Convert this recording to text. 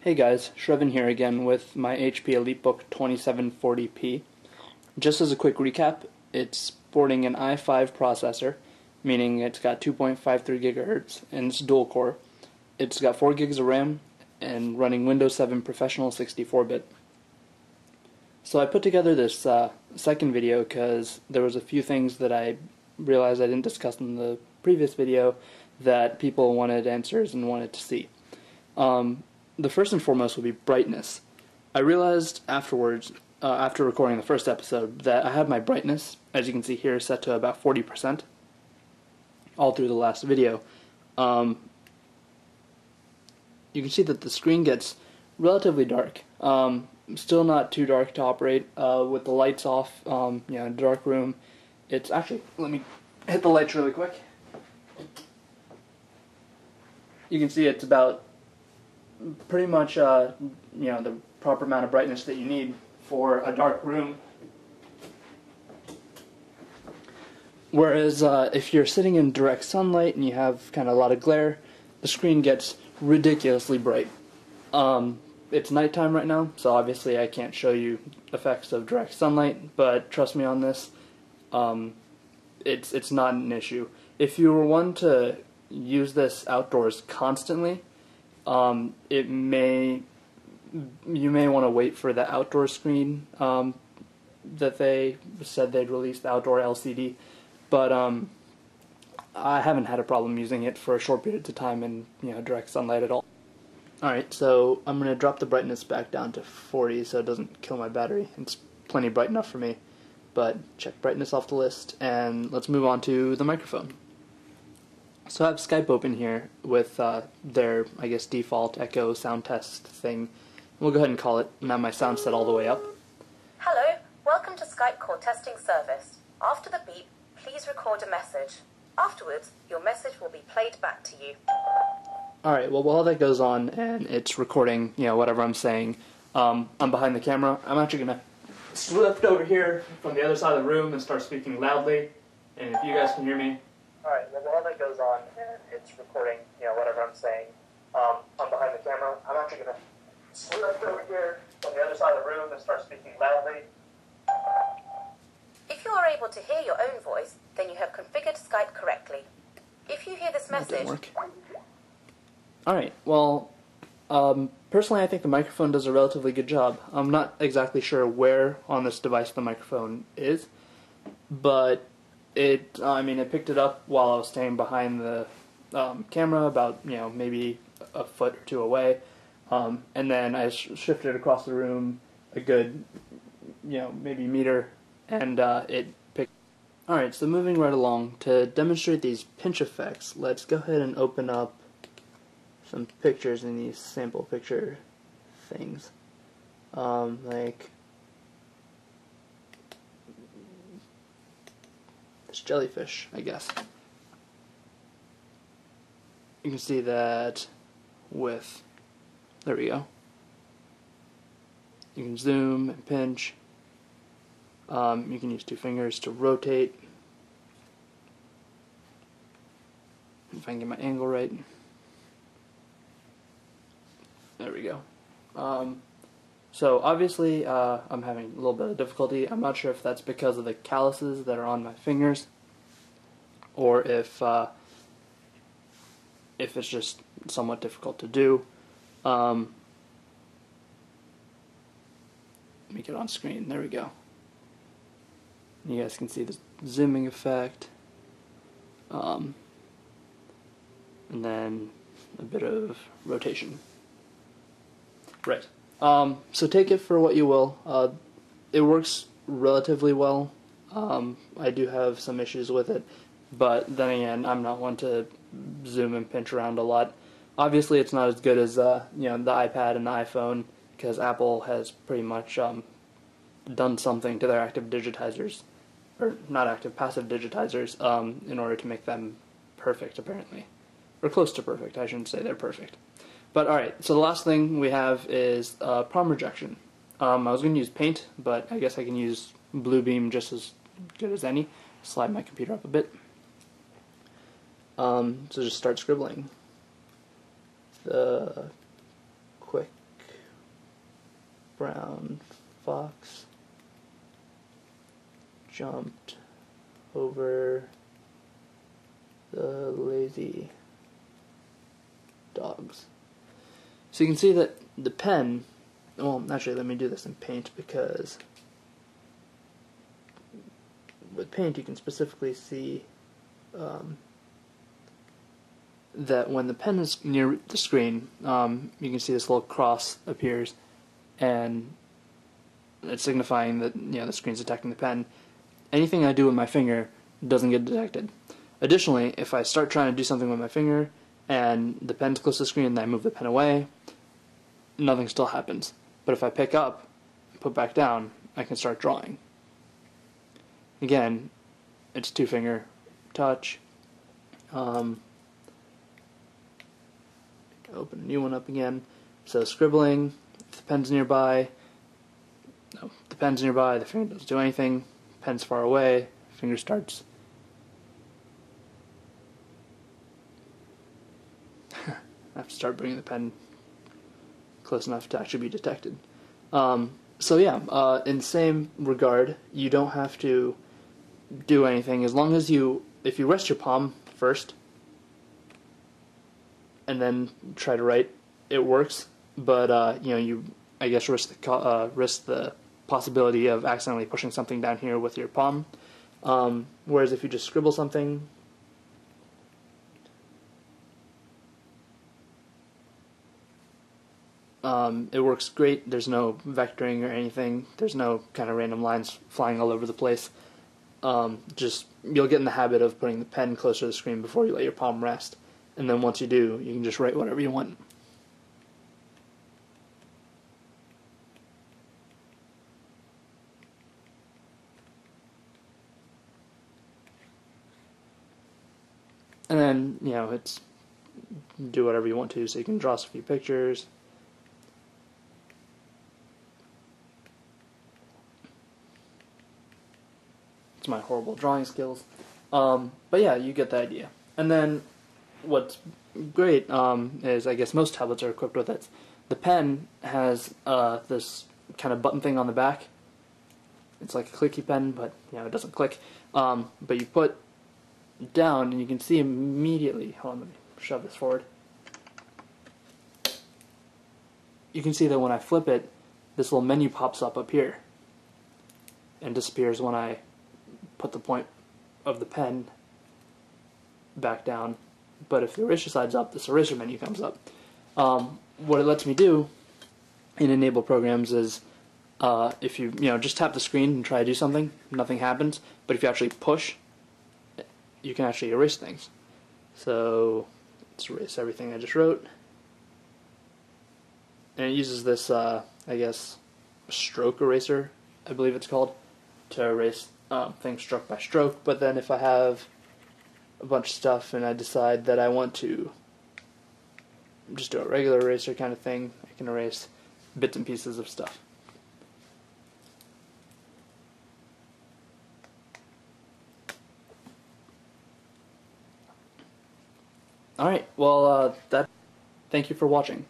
Hey guys, Shrevin here again with my HP EliteBook 2740p. Just as a quick recap, it's sporting an i5 processor, meaning it's got 2.53 gigahertz and it's dual core. It's got 4 gigs of RAM and running Windows 7 Professional 64-bit. So I put together this second video because there was a few things that I realized I didn't discuss in the previous video that people wanted answers and wanted to see. The first and foremost would be brightness. I realized afterwards, after recording the first episode, that I had my brightness, as you can see here, set to about 40% all through the last video. You can see that the screen gets relatively dark. Still not too dark to operate with the lights off. Dark room. It's actually, let me hit the lights really quick. You can see it's about pretty much the proper amount of brightness that you need for a dark room. Whereas if you're sitting in direct sunlight and you have kind of a lot of glare, the screen gets ridiculously bright. It's nighttime right now, so obviously I can't show you effects of direct sunlight, but trust me on this, it's not an issue. If you were one to use this outdoors constantly, you may want to wait for the outdoor screen that they said they'd release, the outdoor LCD, but I haven't had a problem using it for a short period of time in direct sunlight at all. Alright, so I'm going to drop the brightness back down to 40 so it doesn't kill my battery. It's plenty bright enough for me, but check brightness off the list, and let's move on to the microphone. So I have Skype open here with their, I guess, default echo sound test thing. We'll go ahead and call it, and have my sound set all the way up. Hello, welcome to Skype call testing service. After the beep, please record a message. Afterwards, your message will be played back to you. Alright, well while that goes on and it's recording, whatever I'm saying, I'm behind the camera. I'm actually going to slip over here from the other side of the room and start speaking loudly, and if you guys can hear me. Alright, well while that goes on and it's recording, whatever I'm saying, I'm behind the camera. I'm actually going to slip over here from the other side of the room and start speaking loudly. If you are able to hear your own voice, then you have configured Skype correctly. If you hear this That didn't message... work. Alright, well, personally I think the microphone does a relatively good job. I'm not exactly sure where on this device the microphone is, but it picked it up while I was staying behind the camera, about maybe a foot or two away, and then I shifted across the room a good maybe meter, and it picked. Alright, so moving right along, to demonstrate these pinch effects, let's go ahead and open up some pictures in these sample picture things, like this jellyfish, I guess. You can see that with, there we go. You can zoom and pinch. You can use two fingers to rotate. If I can get my angle right. There we go. So obviously I'm having a little bit of difficulty. I'm not sure if that's because of the calluses that are on my fingers, or if it's just somewhat difficult to do. Let me get on screen. There we go. You guys can see the zooming effect, and then a bit of rotation. Right. So take it for what you will. It works relatively well. I do have some issues with it, but then again, I'm not one to zoom and pinch around a lot. Obviously, it's not as good as the iPad and the iPhone, because Apple has pretty much done something to their active digitizers, or not active, passive digitizers, in order to make them perfect, apparently. Or close to perfect, I shouldn't say they're perfect. But alright, so the last thing we have is prom rejection. I was going to use Paint, but I guess I can use Bluebeam just as good as any. Slide my computer up a bit. So just start scribbling. The quick brown fox jumped over the lazy dogs. So you can see that the pen, well, actually let me do this in Paint, because with Paint you can specifically see that when the pen is near the screen, you can see this little cross appears, and it's signifying that, you know, the screen's detecting the pen. Anything I do with my finger doesn't get detected. Additionally, if I start trying to do something with my finger and the pen's close to the screen and I move the pen away, nothing still happens. But if I pick up and put back down, I can start drawing. Again, it's two-finger touch. Open a new one up again. So scribbling, if the pen's nearby, no, the pen's nearby, the finger doesn't do anything. Pen's far away, finger starts. I have to start bringing the pen close enough to actually be detected. So yeah, in the same regard, you don't have to do anything as long as if you rest your palm first and then try to write, it works. But you know, you I guess risk the possibility of accidentally pushing something down here with your palm. Whereas if you just scribble something, it works great. There's no vectoring or anything. There's no kind of random lines flying all over the place. Just you'll get in the habit of putting the pen closer to the screen before you let your palm rest, and then once you do, you can just write whatever you want. And then, you know, it's do whatever you want to, so you can draw us a few pictures. It's my horrible drawing skills. But yeah, you get the idea. And then what's great is, I guess most tablets are equipped with it. The pen has this kind of button thing on the back. It's like a clicky pen, but you know, it doesn't click. But you put down and you can see immediately, hold on, let me shove this forward. You can see that when I flip it, this little menu pops up here and disappears when I put the point of the pen back down. But if the eraser slide's up, this eraser menu comes up. What it lets me do in Enable programs is if you just tap the screen and try to do something, nothing happens. But if you actually push, you can actually erase things. So let's erase everything I just wrote. And it uses this, I guess, stroke eraser, I believe it's called, to erase things stroke by stroke. But then if I have a bunch of stuff and I decide that I want to just do a regular eraser kind of thing, I can erase bits and pieces of stuff. Alright, well, thank you for watching.